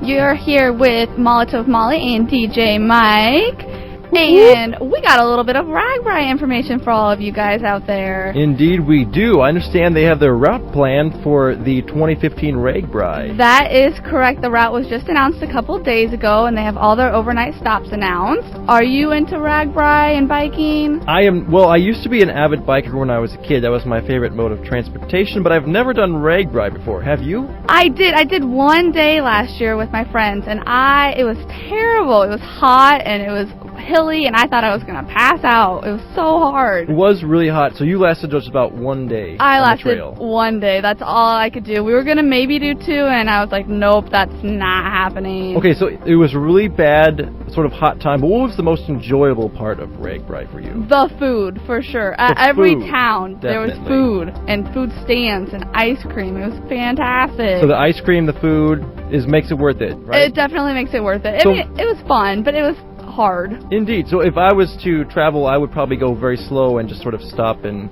You're here with Molotov Molly and DJ Mike. And we got a little bit of RAGBRAI information for all of you guys out there. Indeed we do. I understand they have their route planned for the 2015 RAGBRAI. That is correct. The route was just announced a couple days ago, and they have all their overnight stops announced. Are you into RAGBRAI and biking? I am. Well, I used to be an avid biker when I was a kid. That was my favorite mode of transportation, but I've never done RAGBRAI before. Have you? I did. I did one day last year with my friends, and it was terrible. It was hot, and it was hilly, and I thought I was going to pass out. It was so hard. It was really hot, so you lasted just about one day I on lasted the trail. one day. That's all I could do. We were going to maybe do two, and I was like, nope, that's not happening. Okay, so it was a really bad, sort of hot time, but what was the most enjoyable part of RAGBRAI for you? The food, for sure. At every town, there was food, and food stands, and ice cream. It was fantastic. So the ice cream, the food, makes it worth it, right? It definitely makes it worth it. I mean, it was fun, but it was hard. Indeed. So if I was to travel, I would probably go very slow and just sort of stop and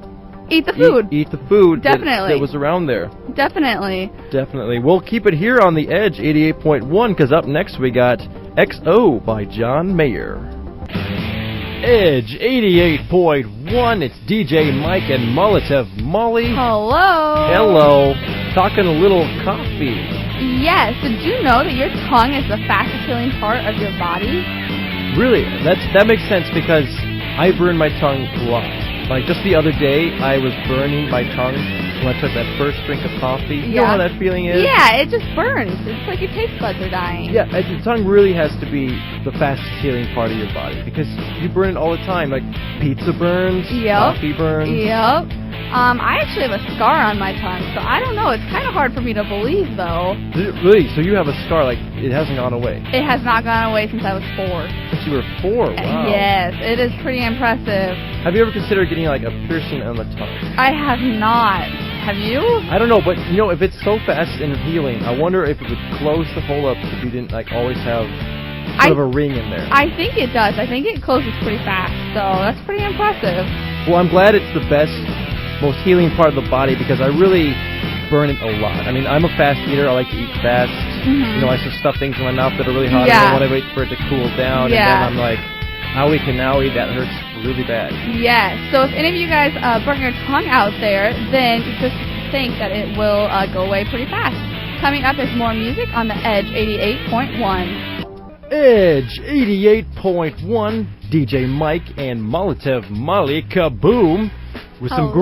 eat the food. Eat the food Definitely. that was around there. Definitely. Definitely. We'll keep it here on the Edge 88.1, because up next we got XO by John Mayer. Edge 88.1, it's DJ Mike and Molotov Molly. Hello. Hello. Talking a little coffee. Yes. Did you know that your tongue is the fastest healing part of your body? Really? That makes sense, because I burn my tongue a lot. Like just the other day, I was burning my tongue when I took that first drink of coffee. You know how that feeling is? Yeah, it just burns. It's like your taste buds are dying. Yeah, the tongue really has to be the fastest healing part of your body, because you burn it all the time. Like pizza burns, coffee burns. Yep. I actually have a scar on my tongue, so I don't know. It's kind of hard for me to believe, though. Really? So you have a scar, like it hasn't gone away? It has not gone away since I was 4. Since you were 4? Wow. Yes, it is pretty impressive. Have you ever considered getting like a piercing on the tongue? I have not. Have you? I don't know, but you know, if it's so fast in healing, I wonder if it would close the hole up if you didn't like always have sort of a ring in there. I think it does. I think it closes pretty fast, so that's pretty impressive. Well, I'm glad it's the best, most healing part of the body, because I really burn it a lot. I mean, I'm a fast eater. I like to eat fast. Mm-hmm. You know, I just stuff things in my mouth that are really hot. I want to wait for it to cool down, and then I'm like, owie canowie, that hurts really bad. Yes. So if any of you guys burn your tongue out there, then just think that it will go away pretty fast. Coming up is more music on the Edge 88.1. Edge 88.1, DJ Mike and Molotov Molly, kaboom! With some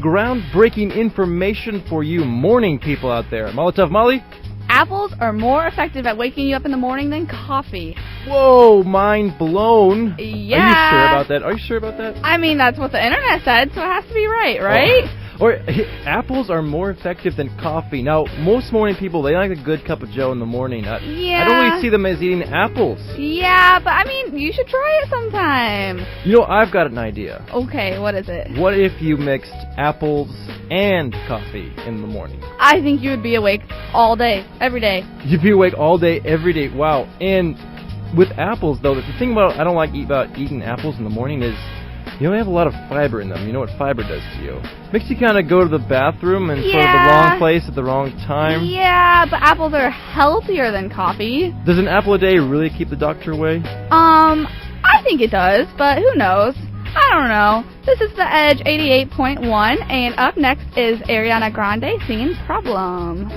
groundbreaking information for you morning people out there. Molotov Molly? Apples are more effective at waking you up in the morning than coffee. Whoa, mind blown. Yeah. Are you sure about that? Are you sure about that? I mean, that's what the internet said, so it has to be right? Or apples are more effective than coffee. Now, most morning people, they like a good cup of joe in the morning. I don't really see them as eating apples. Yeah, but I mean, you should try it sometime. You know, I've got an idea. Okay, what is it? What if you mixed apples and coffee in the morning? I think you would be awake all day, every day. You'd be awake all day, every day. Wow. And with apples, though, the thing about I don't like eating apples in the morning is you don't have a lot of fiber in them. You know what fiber does to you? Makes you kind of go to the bathroom and sort of the wrong place at the wrong time. Yeah, but apples are healthier than coffee. Does an apple a day really keep the doctor away? I think it does, but who knows? I don't know. This is the Edge 88.1, and up next is Ariana Grande singing Problem.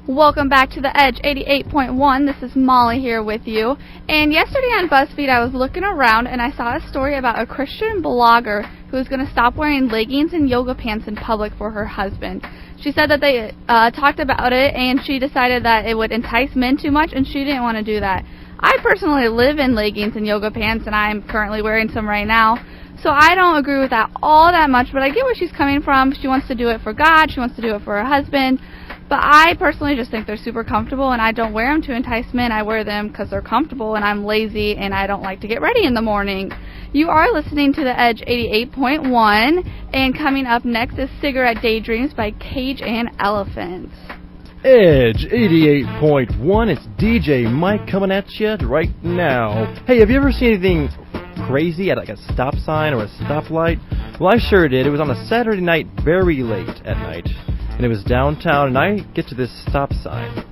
Welcome back to the Edge 88.1. This is Molly here with you. And yesterday on BuzzFeed, I was looking around and I saw a story about a Christian blogger who was going to stop wearing leggings and yoga pants in public for her husband. She said that they talked about it and she decided that it would entice men too much and she didn't want to do that. I personally live in leggings and yoga pants and I'm currently wearing some right now. So I don't agree with that all that much, but I get where she's coming from. She wants to do it for God. She wants to do it for her husband. But I personally just think they're super comfortable, and I don't wear them to entice men. I wear them because they're comfortable, and I'm lazy, and I don't like to get ready in the morning. You are listening to the Edge 88.1, and coming up next is Cigarette Daydreams by Cage and Elephants. Edge 88.1, it's DJ Mike coming at you right now. Hey, have you ever seen anything crazy at like a stop sign or a stoplight? Well, I sure did. It was on a Saturday night, very late at night. And it was downtown, and I get to this stop sign.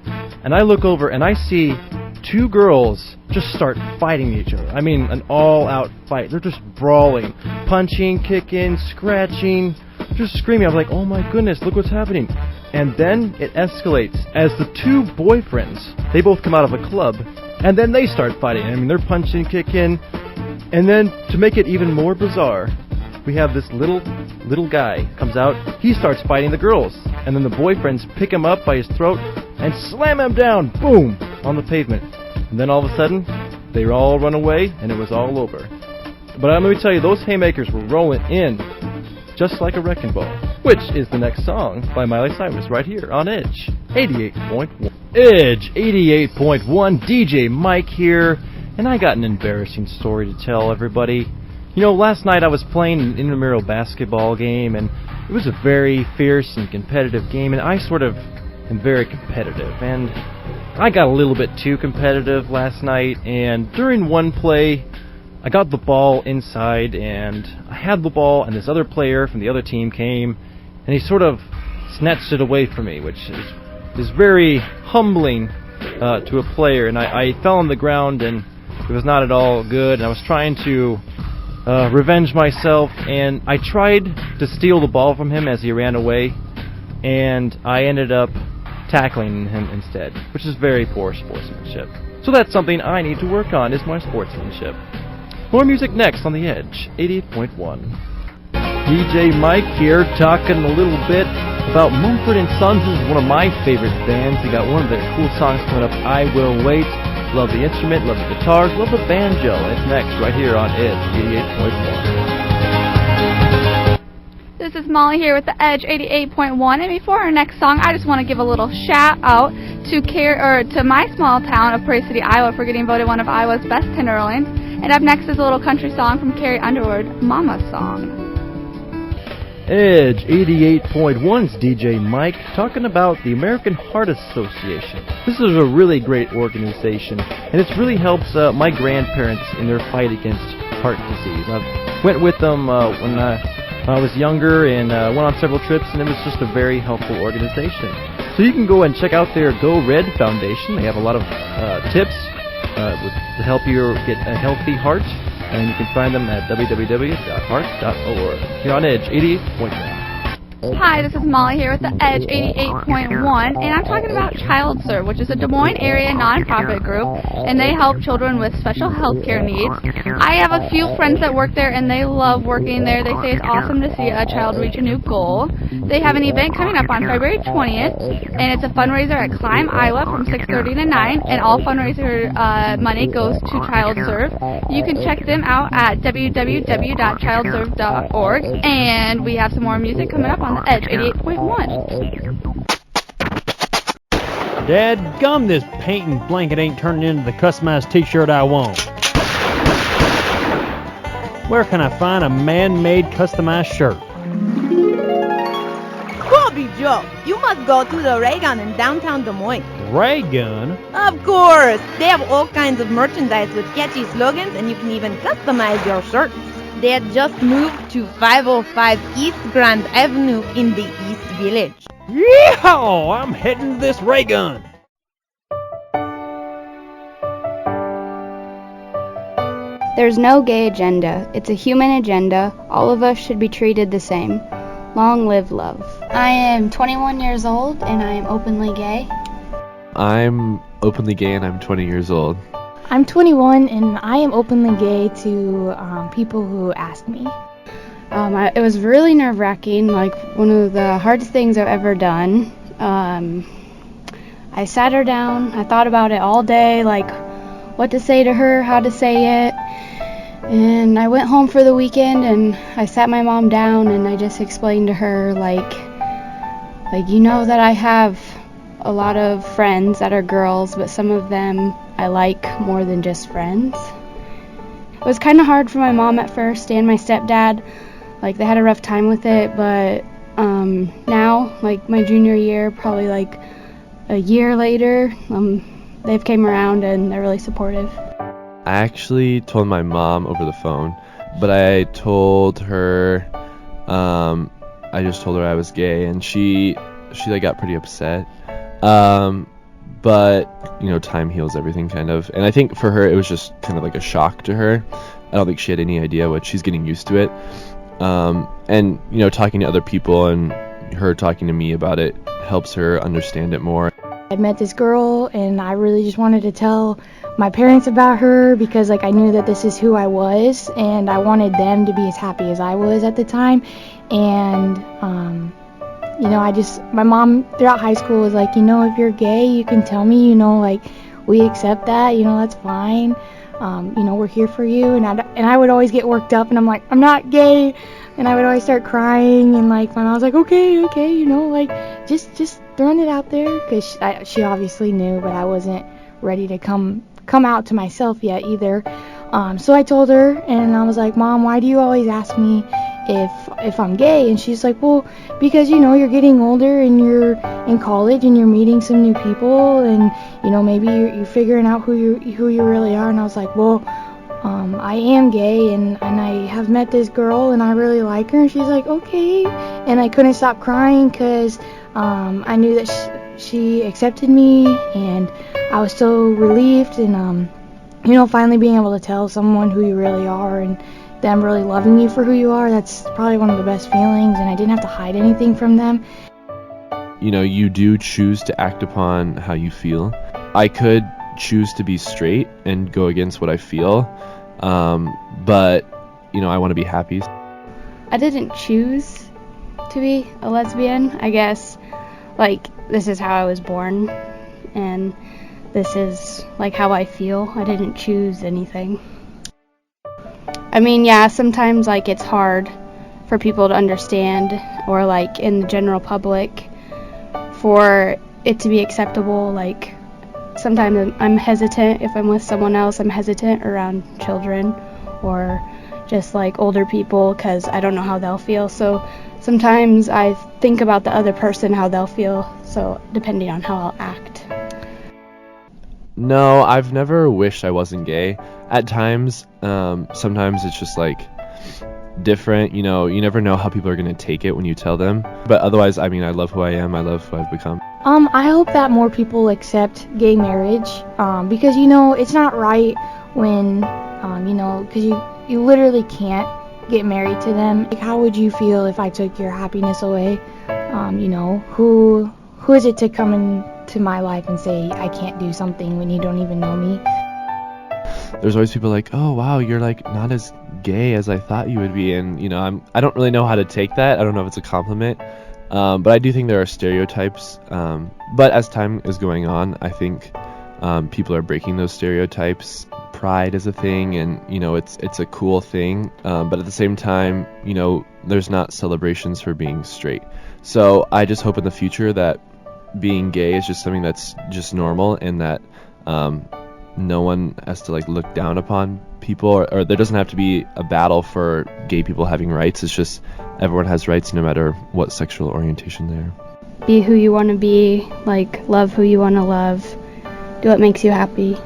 and I look over and I see two girls just start fighting each other. I mean, an all-out fight. They're just brawling, punching, kicking, scratching, just screaming. I was like, oh my goodness, look what's happening. And then it escalates as the two boyfriends, they both come out of a club, and then they start fighting. I mean, they're punching, kicking, and then to make it even more bizarre, we have this little guy comes out. He starts fighting the girls, and then the boyfriends pick him up by his throat and slam him down, boom, on the pavement. And then all of a sudden, they all run away, and it was all over. But let me tell you, those haymakers were rolling in just like a wrecking ball, which is the next song by Miley Cyrus right here on Edge 88.1. Edge 88.1, DJ Mike here, and I got an embarrassing story to tell everybody. You know, last night I was playing an intramural basketball game, and it was a very fierce and competitive game, and I sort of am very competitive, and I got a little bit too competitive last night, and during one play, I got the ball inside, and I had the ball, and this other player from the other team came, and he sort of snatched it away from me, which is very humbling to a player, and I fell on the ground, and it was not at all good, and I was trying to revenge myself, and I tried to steal the ball from him as he ran away, and I ended up tackling him instead, which is very poor sportsmanship. So that's something I need to work on, is my sportsmanship. More music next on The Edge 88.1. DJ Mike here, talking a little bit about Mumford & Sons. This is one of my favorite bands. They got one of their cool songs coming up, I Will Wait. Love the instrument, love the guitars, love the banjo. It's next right here on Edge 88.1. This is Molly here with the Edge 88.1, and before our next song, I just want to give a little shout out to my small town of Prairie City, Iowa, for getting voted one of Iowa's best tenderloins. And up next is a little country song from Carrie Underwood, Mama's Song. Edge 88.1's DJ Mike talking about the American Heart Association. This is a really great organization, and it really helps my grandparents in their fight against heart disease. I went with them when I was younger and went on several trips, and it was just a very helpful organization. So you can go and check out their Go Red Foundation. They have a lot of tips to help you get a healthy heart, and you can find them at www.heart.org. Here on Edge 88.1. Hi, this is Molly here with the Edge 88.1, and I'm talking about Child Serve, which is a Des Moines area nonprofit group, and they help children with special health care needs. I have a few friends that work there, and they love working there. They say it's awesome to see a child reach a new goal. They have an event coming up on February 20th, and it's a fundraiser at Climb, Iowa from 6:30 to 9, and all fundraiser money goes to Child Serve. You can check them out at www.childserve.org, and we have some more music coming up on the Edge 88.1. Dadgum, this painting blanket ain't turning into the customized t-shirt I want. Where can I find a man-made customized shirt? Bobby Joe, you must go to the Raygun in downtown Des Moines. Raygun? Of course! They have all kinds of merchandise with catchy slogans, and you can even customize your shirts. They had just moved to 505 East Grand Avenue in the East Village. Yeehaw! I'm heading to this Raygun. There's no gay agenda. It's a human agenda. All of us should be treated the same. Long live love. I am 21 years old and I am openly gay. I'm openly gay and I'm 20 years old. I'm 21 and I am openly gay to people who ask me. It was really nerve-wracking, like one of the hardest things I've ever done. I sat her down, I thought about it all day, like what to say to her, how to say it. And I went home for the weekend and I sat my mom down and I just explained to her like you know that I have a lot of friends that are girls, but some of them I like more than just friends. It was kind of hard for my mom at first and my stepdad. Like they had a rough time with it, but now, like my junior year, probably like a year later, they've came around and they're really supportive. I actually told my mom over the phone, but I told her, I just told her I was gay, and she like got pretty upset. but time heals everything, kind of. And I think for her, it was just kind of like a shock to her. I don't think she had any idea what she's getting used to it. And talking to other people and her talking to me about it helps her understand it more. I met this girl and I really just wanted to tell my parents about her because I knew that this is who I was and I wanted them to be as happy as I was at the time. And my mom throughout high school was like, if you're gay, you can tell me, we accept that, that's fine. We're here for you. And I would always get worked up and I'm like, I'm not gay. And I would always start crying and my mom was like, okay, just throwing it out there, because she obviously knew, but I wasn't ready to come out to myself yet either. So I told her and I was like, Mom, why do you always ask me if I'm gay? And she's like, well, because you're getting older and you're in college and you're meeting some new people and maybe you're figuring out who you really are. And I was like, well, I am gay and I have met this girl and I really like her. And she's like, okay. And I couldn't stop crying because I knew that she accepted me, and I was so relieved. And finally being able to tell someone who you really are and them really loving you for who you are, that's probably one of the best feelings. And I didn't have to hide anything from them. You do choose to act upon how you feel. I could choose to be straight and go against what I feel, but I want to be happy. I didn't choose to be a lesbian. I guess this is how I was born and this is how I feel. I didn't choose anything. I mean, yeah, sometimes it's hard for people to understand, or in the general public for it to be acceptable. Sometimes I'm hesitant if I'm with someone else. I'm hesitant around children or just older people because I don't know how they'll feel. So sometimes I think about the other person, how they'll feel, so depending on how I'll act. No, I've never wished I wasn't gay. At times, sometimes it's just different. You never know how people are going to take it when you tell them. But otherwise, I love who I am. I love who I've become. I hope that more people accept gay marriage, because it's not right when because you literally can't get married to them. How would you feel if I took your happiness away? Who is it to come into my life and say I can't do something when you don't even know me? There's always people oh wow, you're not as gay as I thought you would be, and I don't really know how to take that. I don't know if it's a compliment. But I do think there are stereotypes. But as time is going on, I think people are breaking those stereotypes. Pride is a thing, and it's a cool thing. But at the same time, there's not celebrations for being straight. So I just hope in the future that being gay is just something that's just normal, and that no one has to look down upon people, or there doesn't have to be a battle for gay people having rights. It's just everyone has rights no matter what sexual orientation they are. Be who you want to be, love who you want to love, do what makes you happy.